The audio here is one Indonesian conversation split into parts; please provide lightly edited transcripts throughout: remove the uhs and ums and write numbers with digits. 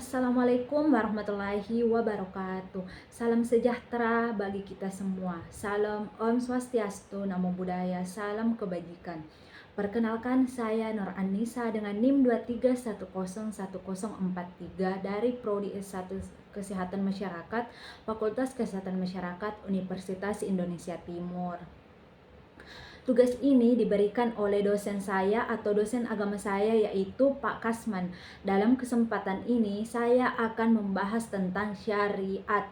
Assalamualaikum warahmatullahi wabarakatuh. Salam sejahtera bagi kita semua. Salam Om Swastiastu, Namo Buddhaya, salam kebajikan. Perkenalkan, saya Nur Anissa dengan NIM 231010043 dari Prodi S1 Kesehatan Masyarakat, Fakultas Kesehatan Masyarakat, Universitas Indonesia Timur. Tugas ini diberikan oleh dosen saya atau dosen agama saya, yaitu Pak Kasman. Dalam kesempatan ini saya akan membahas tentang syariat.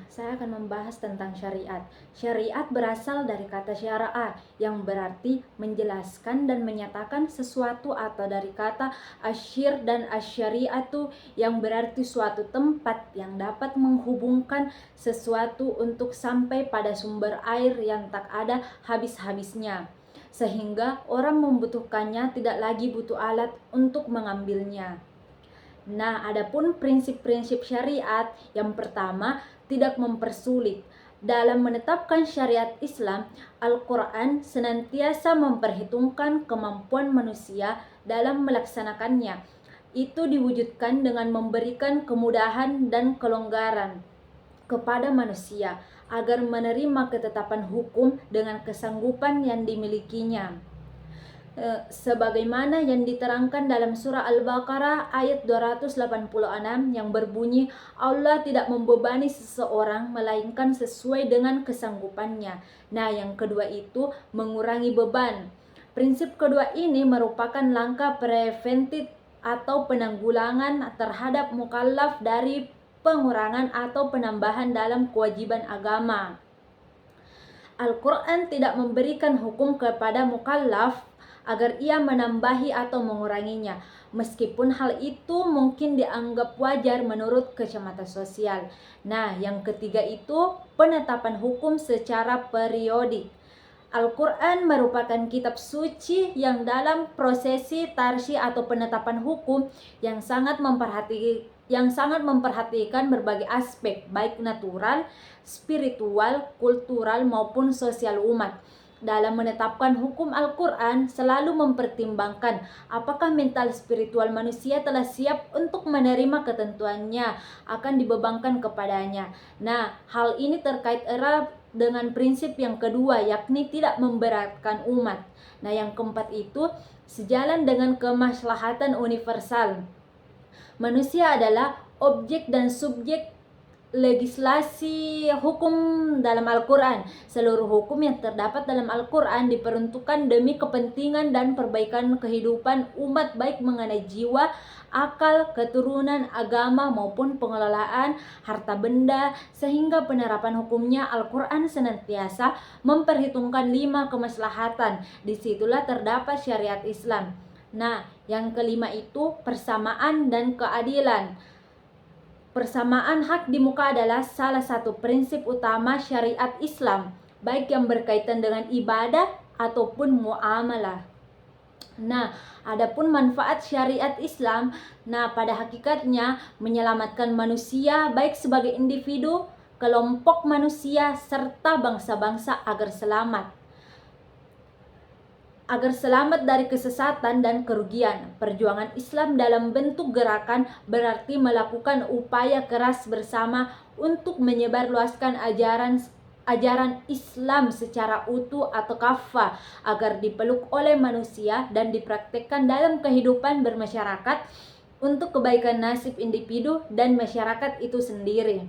Saya akan membahas tentang syariat. Syariat berasal dari kata syara'a yang berarti menjelaskan dan menyatakan sesuatu, atau dari kata asyir dan asyariatu yang berarti suatu tempat yang dapat menghubungkan sesuatu untuk sampai pada sumber air yang tak ada habis-habisnya, sehingga orang membutuhkannya tidak lagi butuh alat untuk mengambilnya. Adapun prinsip-prinsip syariat, yang pertama, tidak mempersulit. Dalam menetapkan syariat Islam, Al-Quran senantiasa memperhitungkan kemampuan manusia dalam melaksanakannya. Itu diwujudkan dengan memberikan kemudahan dan kelonggaran kepada manusia agar menerima ketetapan hukum dengan kesanggupan yang dimilikinya. Sebagaimana yang diterangkan dalam surah Al-Baqarah ayat 286 yang berbunyi, Allah tidak membebani seseorang melainkan sesuai dengan kesanggupannya. Yang kedua itu mengurangi beban. Prinsip kedua ini merupakan langkah preventif atau penanggulangan terhadap mukallaf dari pengurangan atau penambahan dalam kewajiban agama. Al-Quran tidak memberikan hukum kepada mukallaf agar ia menambahi atau menguranginya, meskipun hal itu mungkin dianggap wajar menurut kacamata sosial. Yang ketiga itu penetapan hukum secara periodik. Al-Quran merupakan kitab suci yang dalam prosesi tarsi atau penetapan hukum yang sangat memperhatikan berbagai aspek, baik natural, spiritual, kultural maupun sosial umat. Dalam menetapkan hukum, Al-Quran selalu mempertimbangkan apakah mental spiritual manusia telah siap untuk menerima ketentuannya akan dibebankan kepadanya. Hal ini terkait erat dengan prinsip yang kedua, yakni tidak memberatkan umat. Yang keempat itu sejalan dengan kemaslahatan universal. Manusia adalah objek dan subjek legislasi hukum dalam Al-Quran. Seluruh hukum yang terdapat dalam Al-Quran diperuntukkan demi kepentingan dan perbaikan kehidupan umat, baik mengenai jiwa, akal, keturunan, agama, maupun pengelolaan harta benda, sehingga penerapan hukumnya Al-Quran senantiasa memperhitungkan 5 kemaslahatan. Disitulah terdapat syariat Islam. Yang kelima itu persamaan dan keadilan. Persamaan hak di muka adalah salah satu prinsip utama syariat Islam, baik yang berkaitan dengan ibadah ataupun muamalah. Adapun manfaat syariat Islam, pada hakikatnya menyelamatkan manusia baik sebagai individu, kelompok manusia, serta bangsa-bangsa agar selamat dari kesesatan dan kerugian. Perjuangan Islam dalam bentuk gerakan berarti melakukan upaya keras bersama untuk menyebarluaskan ajaran Islam secara utuh atau kafah agar dipeluk oleh manusia dan dipraktikkan dalam kehidupan bermasyarakat untuk kebaikan nasib individu dan masyarakat itu sendiri.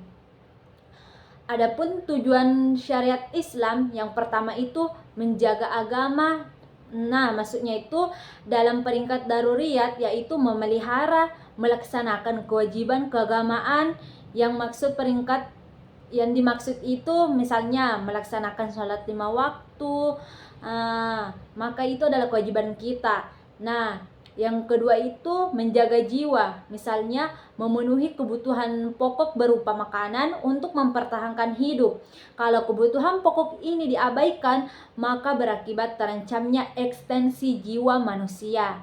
Adapun tujuan syariat Islam, yang pertama itu menjaga agama. Maksudnya itu dalam peringkat daruriyat, yaitu memelihara, melaksanakan kewajiban keagamaan. Yang dimaksud itu misalnya melaksanakan sholat 5 waktu, maka itu adalah kewajiban kita. Yang kedua itu menjaga jiwa, misalnya memenuhi kebutuhan pokok berupa makanan untuk mempertahankan hidup. Kalau kebutuhan pokok ini diabaikan, maka berakibat terancamnya ekstensi jiwa manusia.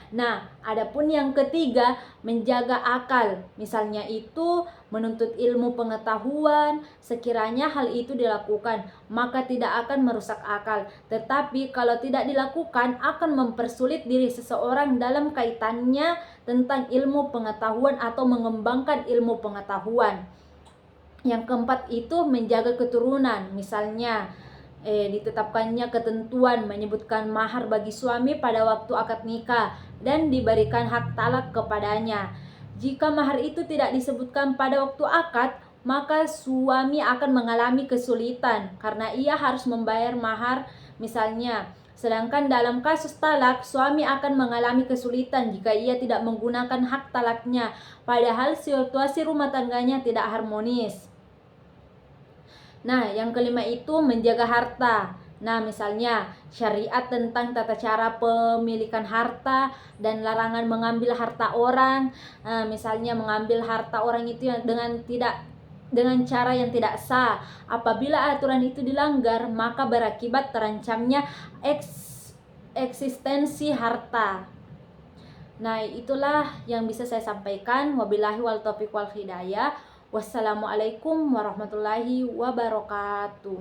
Nah, adapun yang ketiga, menjaga akal. Misalnya itu menuntut ilmu pengetahuan, sekiranya hal itu dilakukan, maka tidak akan merusak akal. Tetapi kalau tidak dilakukan, akan mempersulit diri seseorang dalam kaitannya tentang ilmu pengetahuan atau mengembangkan ilmu pengetahuan. Yang keempat itu menjaga keturunan. Misalnya ditetapkannya ketentuan menyebutkan mahar bagi suami pada waktu akad nikah dan diberikan hak talak kepadanya. Jika mahar itu tidak disebutkan pada waktu akad, maka suami akan mengalami kesulitan karena ia harus membayar mahar misalnya. Sedangkan dalam kasus talak, suami akan mengalami kesulitan jika ia tidak menggunakan hak talaknya, padahal situasi rumah tangganya tidak harmonis. Nah, yang kelima itu menjaga harta. Nah, misalnya syariat tentang tata cara pemilikan harta dan larangan mengambil harta orang. Nah, misalnya mengambil harta orang itu dengan cara yang tidak sah. Apabila aturan itu dilanggar, maka berakibat terancamnya eksistensi harta. Nah, itulah yang bisa saya sampaikan. Wabillahi wal taufiq wal hidayah. Wassalamualaikum warahmatullahi wabarakatuh.